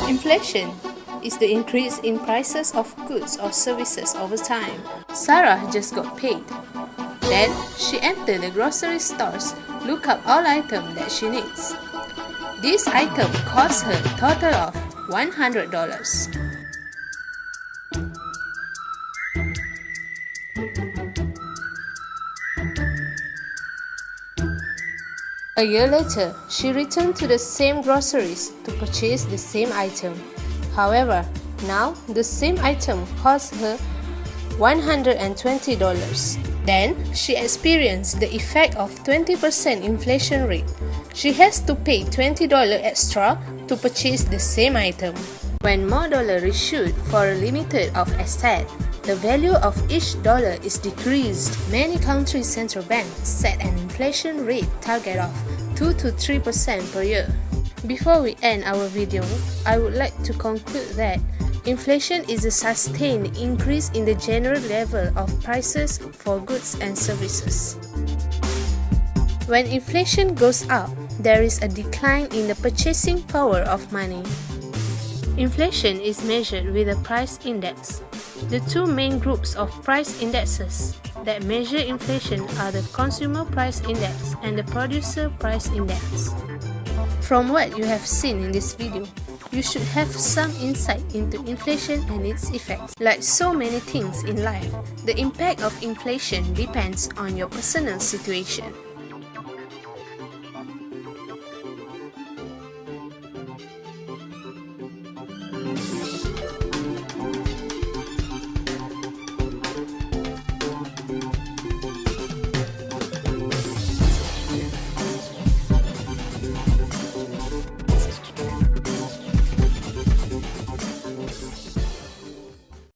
Inflation is the increase in prices of goods or services over time. Sarah just got paid. Then she entered the grocery stores, look up all items that she needs. This item cost her a total of $100. A year later, she returned to the same groceries to purchase the same item. However, now the same item cost her $120. Then, she experienced the effect of 20% inflation rate. She has to pay $20 extra to purchase the same item. When more dollars are issued for a limited of asset, the value of each dollar is decreased. Many countries' central banks set an inflation rate target of 2 to 3% per year. Before we end our video, I would like to conclude that inflation is a sustained increase in the general level of prices for goods and services. When inflation goes up, there is a decline in the purchasing power of money. Inflation is measured with a price index. The two main groups of price indexes that measure inflation are the Consumer Price Index and the Producer Price Index. From what you have seen in this video, you should have some insight into inflation and its effects. Like so many things in life, the impact of inflation depends on your personal situation.